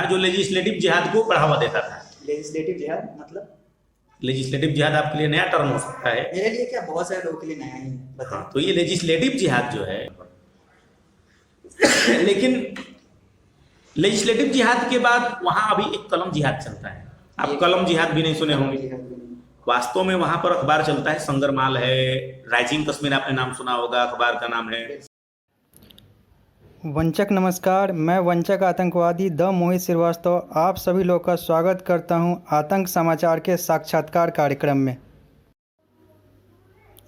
जो लेजिस्लेटिव जिहाद को बढ़ावा देता था। लेजिस्लेटिव जिहाद मतलब? लेजिस्लेटिव जिहाद आपके लिए नया टर्म हो सकता है। मेरे लिए क्या, बहुत सारे लोगों के लिए नया ही है, बताएं। हाँ, तो ये लेजिस्लेटिव जिहाद जो है लेकिन लेजिस्लेटिव जिहाद के बाद वहां अभी एक कलम जिहाद चलता है। आप कलम जिहाद भी नहीं सुने होंगे। वास्तव में वहां पर अखबार चलता है, संगरमाल है, राइजिंग कश्मीर आपने नाम सुना होगा, अखबार का नाम है। वंचक नमस्कार, मैं वंचक आतंकवादी द मोहित श्रीवास्तव आप सभी लोग का स्वागत करता हूं आतंक समाचार के साक्षात्कार कार्यक्रम में।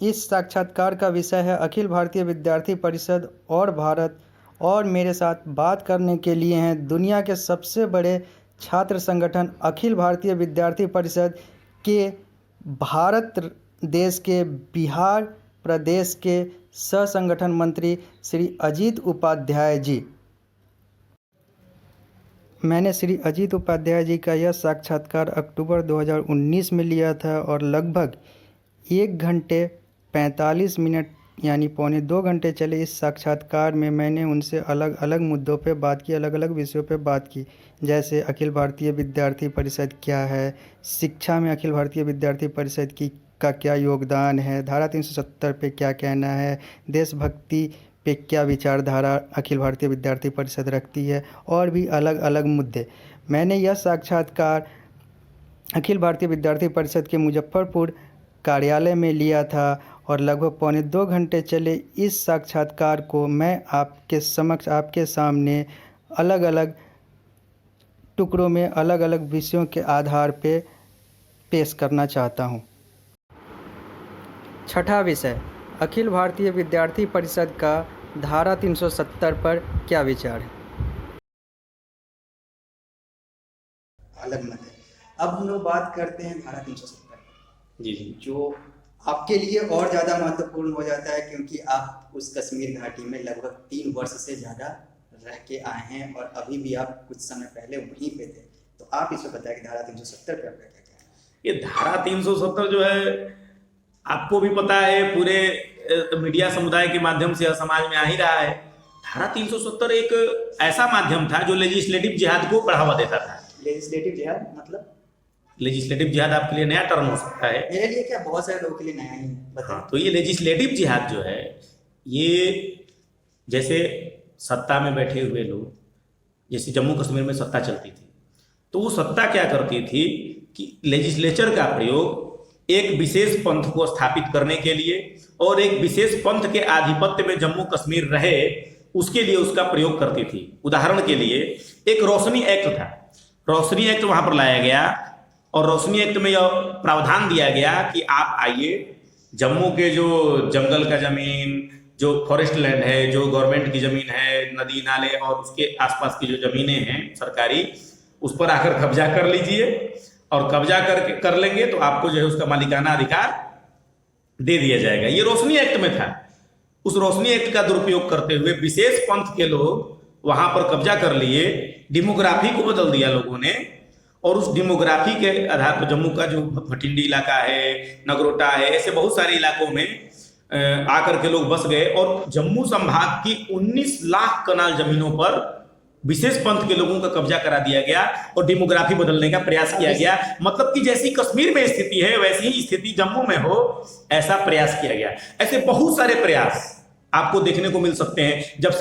इस साक्षात्कार का विषय है अखिल भारतीय विद्यार्थी परिषद और भारत, और मेरे साथ बात करने के लिए हैं दुनिया के सबसे बड़े छात्र संगठन अखिल भारतीय विद्यार्थी परिषद के भारत देश के बिहार प्रदेश के सह संगठन मंत्री श्री अजीत उपाध्याय जी। मैंने श्री अजीत उपाध्याय जी का यह साक्षात्कार अक्टूबर 2019 में लिया था और लगभग 1 घंटे 45 मिनट यानी पौने 2 घंटे चले इस साक्षात्कार में मैंने उनसे अलग अलग मुद्दों पे बात की, अलग अलग विषयों पे बात की, जैसे अखिल भारतीय विद्यार्थी परिषद क्या है, शिक्षा में अखिल भारतीय विद्यार्थी परिषद का क्या योगदान है, धारा 370 पे क्या कहना है, देशभक्ति पे क्या विचारधारा अखिल भारतीय विद्यार्थी परिषद रखती है, और भी अलग अलग मुद्दे। मैंने यह साक्षात्कार अखिल भारतीय विद्यार्थी परिषद के मुजफ्फरपुर कार्यालय में लिया था और लगभग पौने 2 घंटे चले इस साक्षात्कार को मैं आपके समक्ष, आपके सामने अलग अलग टुकड़ों में अलग अलग विषयों के आधार पे पेश करना चाहता हूँ। छठा विषय, अखिल भारतीय विद्यार्थी परिषद का धारा 370 पर क्या विचार है। अलग मत है। अब हम लोग बात करते हैं धारा 370 जी जी, जो आपके लिए और ज़्यादा महत्वपूर्ण हो जाता है क्योंकि आप उस कश्मीर घाटी में लगभग 3 वर्ष से ज़्यादा रह के आए हैं और अभी भी आप कुछ समय पहले वहीं पे थे। तो आप इसे बताएं कि धारा 370 पे आपका क्या कहना है। ये धारा 370 जो है आपको भी पता है, पूरे मीडिया समुदाय के माध्यम से समाज में आ ही रहा है। धारा 370 एक ऐसा माध्यम था जो लेजिस्लेटिव जिहाद को बढ़ावा देता था। लेजिस्लेटिव जिहाद मतलब? लेजिस्लेटिव जिहाद आपके लिए नया टर्म हो सकता है। मेरे लिए क्या, बहुत सारे लोगों के लिए नया ही है, बताएं। हाँ, तो ये लेजिस्लेटिव जिहाद जो है, ये जैसे सत्ता में बैठे हुए लोग, जैसे जम्मू कश्मीर में सत्ता चलती थी, तो वो सत्ता क्या करती थी कि लेजिस्लेचर का प्रयोग एक विशेष पंथ को स्थापित करने के लिए और एक विशेष पंथ के आधिपत्य में जम्मू कश्मीर रहे उसके लिए उसका प्रयोग करती थी। उदाहरण के लिए एक रोशनी एक्ट था, रोशनी एक्ट वहां पर लाया गया और रोशनी एक्ट में यह प्रावधान दिया गया कि आप आइए, जम्मू के जो जंगल का जमीन, जो फॉरेस्ट लैंड है, जो गवर्नमेंट की जमीन है, नदी नाले और उसके आसपास की जो जमीनें हैं सरकारी, उस पर आकर कब्जा कर लीजिए और कब्जा कर लेंगे तो आपको जो है उसका मालिकाना अधिकार दे दिया जाएगा। ये रोशनी एक्ट में था। उस रोशनी एक्ट का दुरुपयोग करते हुए विशेष पंथ के लोग वहां पर कब्जा कर लिए, डेमोग्राफी को बदल दिया लोगों ने, और उस डेमोग्राफी के आधार पर जम्मू का जो भटिंडी इलाका है, नगरोटा है, ऐसे बहुत सारे इलाकों में आकर के लोग बस गए और जम्मू संभाग की 19 लाख कनाल जमीनों पर विशेष पंथ के लोगों का कब्जा करा दिया गया और डेमोग्राफी बदलने का प्रयास किया गया। मतलब कि जैसी कश्मीर में स्थिति है वैसी ही स्थिति जम्मू में हो, ऐसा प्रयास किया गया। ऐसे बहुत सारे प्रयास आपको देखने को मिल सकते हैं। जब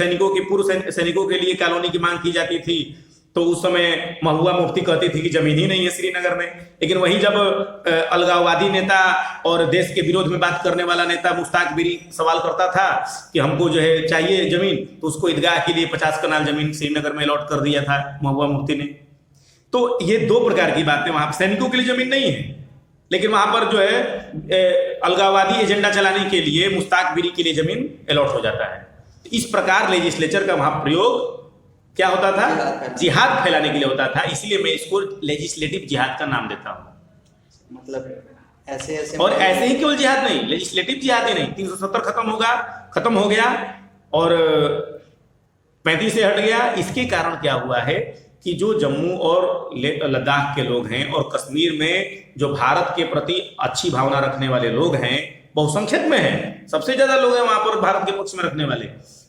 पूर्व सैनिकों के लिए कॉलोनी की मांग की जाती थी तो उस समय महबूबा मुफ्ती कहती थी कि जमीन ही नहीं है श्रीनगर में, लेकिन वहीं जब अलगाववादी नेता और देश के विरोध में बात करने वाला नेता मुश्ताक बिरी सवाल करता था कि हमको जो है चाहिए जमीन, तो उसको ईदगाह के लिए 50 कनाल जमीन श्रीनगर में अलॉट कर दिया था महबूबा मुफ्ती ने। तो ये 2 प्रकार की बातें, वहां सैनिकों के लिए जमीन नहीं है लेकिन वहां पर जो है अलगाववादी एजेंडा चलाने के लिए मुश्ताक बिरी के लिए जमीन अलॉट हो जाता है। इस प्रकार लेजिस्लेचर का वहां प्रयोग क्या होता था, जिहाद फैलाने के लिए होता था। इसलिए मैं इसको लेजिस्लेटिव जिहाद का नाम देता हूं। मतलब ऐसे और ऐसे ही केवल जिहाद नहीं, लेजिस्लेटिव जिहाद ही नहीं, 370 खत्म हो गया और 35 से हट गया। इसके कारण क्या हुआ है कि जो जम्मू और लद्दाख के लोग हैं और कश्मीर में जो भारत के प्रति अच्छी भावना रखने वाले लोग हैं, बहुसंख्यक में हैं, सबसे ज्यादा लोग हैं वहां पर भारत के पक्ष में रखने वाले,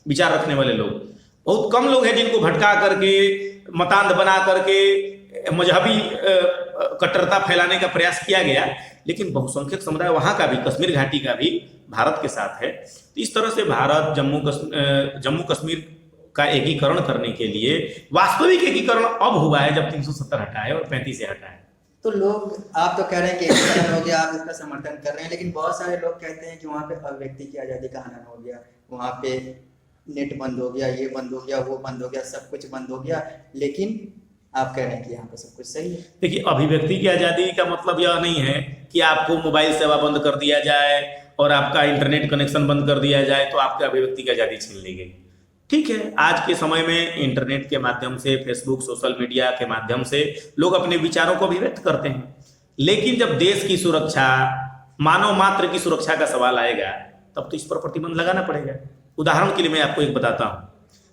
विचार रखने वाले लोग, बहुत कम लोग हैं जिनको भटका करके, मतांध बना करके मजहबी कट्टरता फैलाने का प्रयास किया गया, लेकिन बहुसंख्यक समुदाय वहाँ का भी, कश्मीर घाटी का भी भारत के साथ है। तो इस तरह से भारत जम्मू कश्मीर का एकीकरण करने के लिए वास्तविक एकीकरण अब हुआ है जब 370 हटा है और 35 से हटा है। तो लोग, आप तो कह रहे हैं कि एकीकरण हो गया, आप इसका समर्थन कर रहे हैं, लेकिन बहुत सारे लोग कहते हैं कि वहाँ पे अभिव्यक्ति की आज़ादी का हनन हो गया, वहाँ पे नेट बंद हो गया, ये बंद हो गया, वो बंद हो गया, सब कुछ बंद हो गया, लेकिन आप कह रहे हैं कि यहाँ पे सब कुछ सही है। देखिए, अभिव्यक्ति की आज़ादी का मतलब यह नहीं है कि आपको मोबाइल सेवा बंद कर दिया जाए और आपका इंटरनेट कनेक्शन बंद कर दिया जाए तो आपकी अभिव्यक्ति की आज़ादी छीन ली गई। ठीक है, आज के समय में इंटरनेट के माध्यम से, फेसबुक, सोशल मीडिया के माध्यम से लोग अपने विचारों को अभिव्यक्त करते हैं, लेकिन जब देश की सुरक्षा, मानव मात्र की सुरक्षा का सवाल आएगा तब तो इस पर प्रतिबंध लगाना पड़ेगा। उदाहरण के लिए मैं आपको एक बताता हूँ,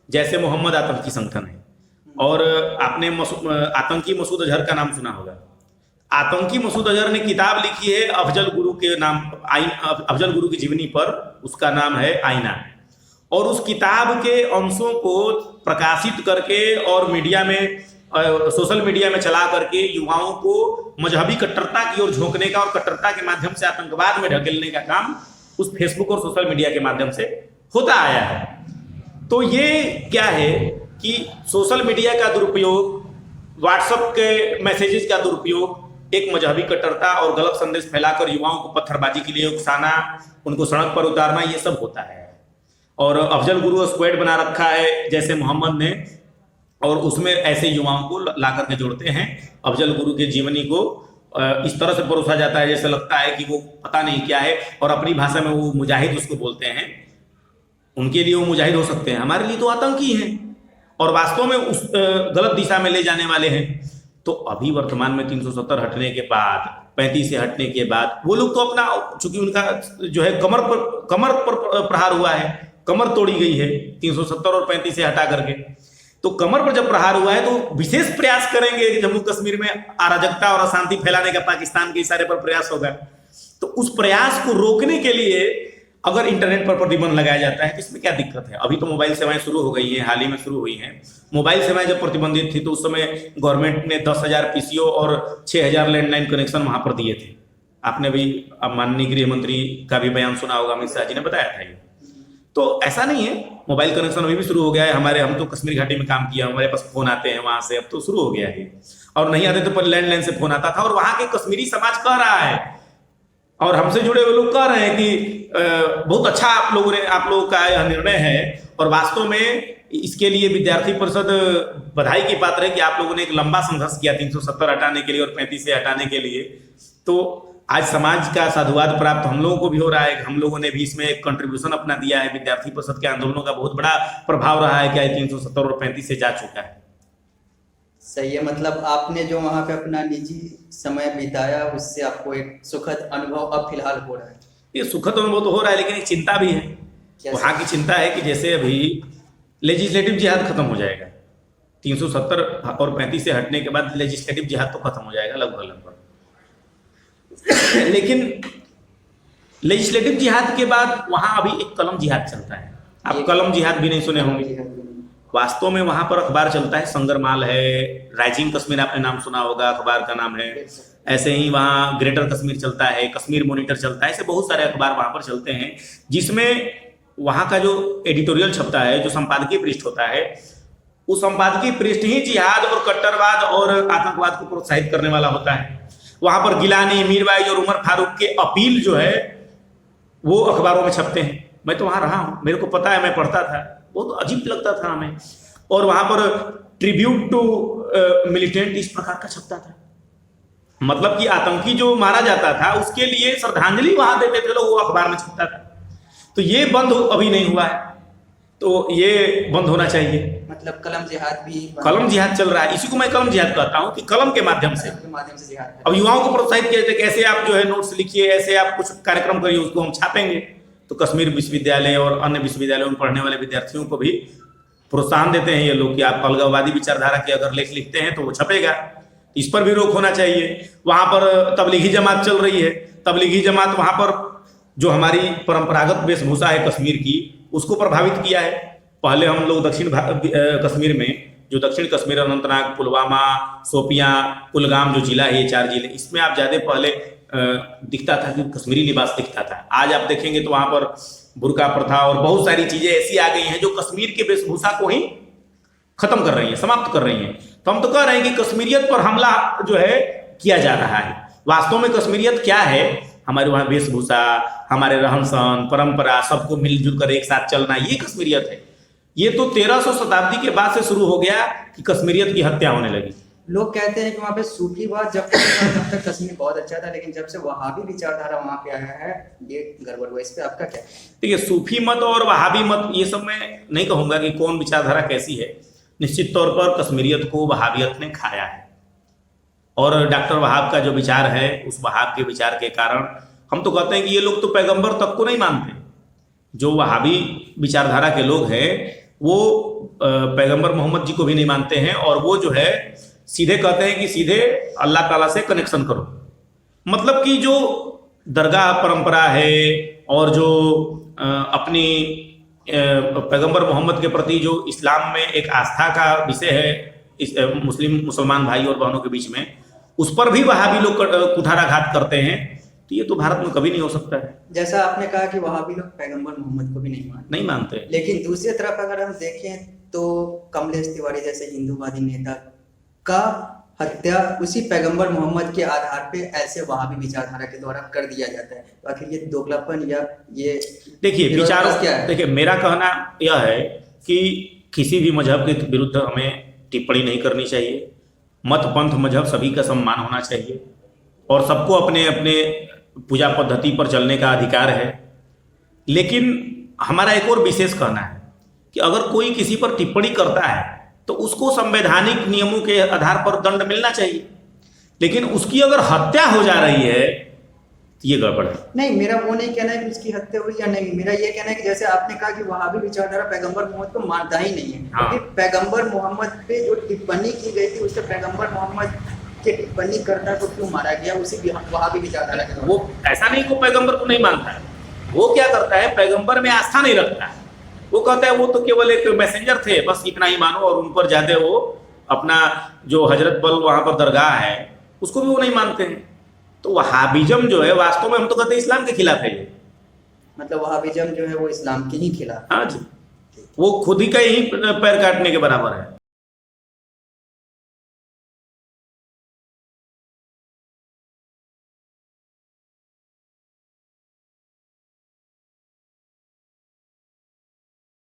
जैसे मोहम्मद आतंकी संगठन है और आपने आतंकी मसूद अजहर का नाम सुना होगा। आतंकी मसूद अजहर ने किताब लिखी है अफजल गुरु के नाम, अफजल गुरु की जीवनी पर, उसका नाम है आईना, और उस किताब के अंशों को प्रकाशित करके और मीडिया में, सोशल मीडिया में चला करके युवाओं को मजहबी कट्टरता की ओर झोंकने का और कट्टरता के माध्यम से आतंकवाद में ढकेलने का काम उस फेसबुक और सोशल मीडिया के माध्यम से होता आया है। तो ये क्या है कि सोशल मीडिया का दुरुपयोग, व्हाट्सएप के मैसेजेस का दुरुपयोग, एक मजहबी कट्टरता और गलत संदेश फैलाकर युवाओं को पत्थरबाजी के लिए उकसाना, उनको सड़क पर उतारना, ये सब होता है। और अफजल गुरु स्क्वाड बना रखा है जैसे मोहम्मद ने, और उसमें ऐसे युवाओं को ला करके जोड़ते हैं। अफजल गुरु के जीवनी को इस तरह से परोसा जाता है जैसे लगता है कि वो पता नहीं क्या है, और अपनी भाषा में वो मुजाहिद उसको बोलते हैं। उनके लिए वो मुजाहिद हो सकते हैं, हमारे लिए तो आतंकी हैं और वास्तव में उस गलत दिशा में ले जाने वाले हैं। तो अभी वर्तमान में 370 हटने के बाद, 35 से हटने के बाद, वो लोग तो अपना, चूंकि उनका जो है कमर पर प्रहार हुआ है, कमर तोड़ी गई है 370 और 35 से हटा करके, तो कमर पर जब प्रहार हुआ है तो विशेष प्रयास करेंगे कि जम्मू कश्मीर में अराजकता और अशांति फैलाने का पाकिस्तान के इशारे पर प्रयास होगा। तो उस प्रयास को रोकने के लिए अगर इंटरनेट पर प्रतिबंध लगाया जाता है तो इसमें क्या दिक्कत है? अभी तो मोबाइल सेवाएं शुरू हो गई हैं, हाल ही में शुरू हुई हैं। मोबाइल सेवाएं जब प्रतिबंधित थी तो उस समय गवर्नमेंट ने 10,000 पीसीओ और 6,000 लैंडलाइन कनेक्शन वहां पर दिए थे। आपने भी माननीय गृह मंत्री का भी बयान सुना होगा, अमित शाह जी ने बताया था ये। तो ऐसा नहीं है, मोबाइल कनेक्शन अभी भी शुरू हो गया है। हम तो कश्मीर घाटी में काम किया, हमारे पास फोन आते हैं वहां से, अब तो शुरू हो गया है। और नहीं आते तो पर लैंडलाइन से फोन आता था, और वहां के कश्मीरी समाज कह रहा है और हमसे जुड़े हुए लोग कह रहे हैं कि बहुत अच्छा आप लोगों का यह निर्णय है, और वास्तव में इसके लिए विद्यार्थी परिषद बधाई की पात्र है कि आप लोगों ने एक लंबा संघर्ष किया 370 हटाने के लिए और 35 से हटाने के लिए। तो आज समाज का साधुवाद प्राप्त हम लोगों को भी हो रहा है, हम लोगों ने भी इसमें एक कंट्रीब्यूशन अपना दिया है। विद्यार्थी परिषद के आंदोलनों का बहुत बड़ा प्रभाव रहा है कि 370 और 35 से जा चुका है। सही है, मतलब आपने जो वहाँ पे अपना निजी समय बिताया उससे आपको एक सुखद अनुभव अब फिलहाल हो रहा है। ये सुखद अनुभव तो हो रहा है, लेकिन एक चिंता भी है। वहाँ की चिंता है कि जैसे अभी लेजिस्लेटिव जिहाद खत्म हो जाएगा, 370 और 35 से हटने के बाद लेजिस्लेटिव जिहाद तो खत्म हो जाएगा लगभग लेकिन लेजिस्लेटिव जिहाद के बाद वहाँ अभी एक कलम जिहाद चलता है। आप कलम जिहाद भी नहीं सुने होंगे। वास्तव में वहां पर अखबार चलता है, संगरमाल है, राइजिंग कश्मीर आपने नाम सुना होगा, अखबार का नाम है। ऐसे ही वहाँ ग्रेटर कश्मीर चलता है, कश्मीर मॉनिटर चलता है, ऐसे बहुत सारे अखबार वहां पर चलते हैं, जिसमें वहां का जो एडिटोरियल छपता है, जो संपादकीय पृष्ठ होता है, उस संपादकीय पृष्ठ ही जिहाद और कट्टरवाद और आतंकवाद को प्रोत्साहित करने वाला होता है। वहां पर गिलानी, मीरवाइज और उमर फारूक के अपील जो है वो अखबारों में छपते हैं। मैं तो वहां रहा हूं, मेरे को पता है, मैं पढ़ता था, बहुत अजीब लगता था हमें। और वहां पर ट्रिब्यूट टू मिलिटेंट इस प्रकार का छपता था, मतलब कि आतंकी जो मारा जाता था उसके लिए श्रद्धांजलि वहां देते थे लोग, वो अखबार में छपता था। तो ये बंद अभी नहीं हुआ है, तो ये बंद होना चाहिए। मतलब कलम जिहाद भी, कलम जिहाद चल रहा है, इसी को मैं कलम जिहाद कहता हूँ कि कलम के माध्यम से जिहाद। अब युवाओं को प्रोत्साहित किया जाता है कि ऐसे आप जो है नोट्स लिखिए, ऐसे आप कुछ कार्यक्रम करिए, उसको हम छापेंगे। तो कश्मीर विश्वविद्यालय और अन्य विश्वविद्यालयों में पढ़ने वाले विद्यार्थियों को भी प्रोत्साहन देते हैं ये लोग कि आप अलगाववादी विचारधारा के अगर लेख लिखते हैं तो वो छपेगा। इस पर भी रोक होना चाहिए। वहां पर तबलीगी जमात चल रही है, तबलीगी जमात वहां पर जो हमारी परंपरागत वेशभूषा है कश्मीर की, उसको प्रभावित किया है। पहले हम लोग कश्मीर में, जो दक्षिण कश्मीर, अनंतनाग, पुलवामा, शोपियां, कुलगाम जो जिला है, ये 4 जिले, इसमें आप ज़्यादा पहले दिखता था कि कश्मीरी लिबास दिखता था। आज आप देखेंगे तो वहाँ पर बुर्का प्रथा और बहुत सारी चीज़ें ऐसी आ गई हैं जो कश्मीर के वेशभूषा को ही खत्म कर रही हैं, समाप्त कर रही हैं। तो हम तो कह रहे हैं कि कश्मीरियत पर हमला जो है किया जा रहा है। वास्तव में कश्मीरियत क्या है? हमारे वहाँ वेशभूषा, हमारे रहन सहन, परंपरा, सबको मिलजुल कर एक साथ चलना, ये कश्मीरियत है। ये तो 1300 शताब्दी के बाद से शुरू हो गया कि कश्मीरियत की हत्या होने लगी। लोग कहते हैं कि वहाँ पे सूफीवाद जब तक कश्मीर बहुत अच्छा था, लेकिन जब से वहाबी विचारधारा वहाँ पे आया है ये गड़बड़ हुआ। इस पे आपका क्या? देखिए, सूफी मत और वहाबी मत, ये सब मैं नहीं कहूँगा कि कौन विचारधारा कैसी है। निश्चित तौर पर कश्मीरियत को वहाबियत ने खाया है, और डॉक्टर वहाब का जो विचार है, उस वहाब के विचार के कारण हम तो कहते हैं कि ये लोग तो पैगंबर तक को नहीं मानते। जो वहाबी विचारधारा के लोग हैं वो पैगंबर मोहम्मद जी को भी नहीं मानते हैं, और वो जो है सीधे कहते हैं कि सीधे अल्लाह ताला से कनेक्शन करो। मतलब कि जो दरगाह परंपरा है और जो अपनी पैगंबर मोहम्मद के प्रति जो इस्लाम में एक आस्था का विषय है इस मुसलमान भाई और बहनों के बीच में, उस पर भी वहाबी लोग कुठाराघात करते हैं। तो ये तो भारत में कभी नहीं हो सकता है। जैसा आपने कहा कि वहाबी लोग पैगंबर मोहम्मद को भी नहीं मानते, लेकिन दूसरी तरफ अगर हम देखें तो कमलेश तिवारी जैसे हिंदूवादी नेता का हत्या उसी पैगंबर मोहम्मद के आधार पे ऐसे वहाबी विचारधारा के द्वारा कर दिया जाता है। तो आखिर ये दोगलापन या ये देखिए विचारों क्या है? देखिए, मेरा कहना यह है कि किसी भी मजहब के विरुद्ध हमें टिप्पणी नहीं करनी चाहिए। मत पंथ मजहब सभी का सम्मान होना चाहिए, और सबको अपने अपने पूजा पद्धति पर चलने का अधिकार है। लेकिन हमारा एक और विशेष कहना है कि अगर कोई किसी पर टिप्पणी करता है तो उसको संवैधानिक नियमों के आधार पर दंड मिलना चाहिए, लेकिन उसकी अगर हत्या हो जा रही है तो ये गड़बड़ है। नहीं, मेरा वो नहीं कहना है कि उसकी हत्या हुई या नहीं। मेरा ये कहना है कि जैसे आपने कहा कि वहाबी विचारधारा पैगंबर मोहम्मद को मानता ही नहीं है, हाँ। क्योंकि पैगंबर मोहम्मद पे जो टिप्पणी की गई थी उससे पैगंबर मोहम्मद के टिप्पणी करता को क्यों मारा गया उसी वहाबी विचारधारा के द्वारा? वो ऐसा नहीं को पैगंबर को नहीं मानता है, वो क्या करता है, पैगंबर में आस्था नहीं रखता है। वो कहता है वो तो केवल एक मैसेंजर थे, बस इतना ही मानो, और उन पर ज्यादा वो अपना जो हजरत बल वहाँ पर दरगाह है उसको भी वो नहीं मानते हैं। तो वहाबिज्म जो है वास्तव में हम तो कहते हैं इस्लाम के खिलाफ है ये। मतलब वहाबिज्म जो है वो इस्लाम के ही खिलाफ। हाँ जी, वो खुद ही का ही पैर काटने के बराबर है।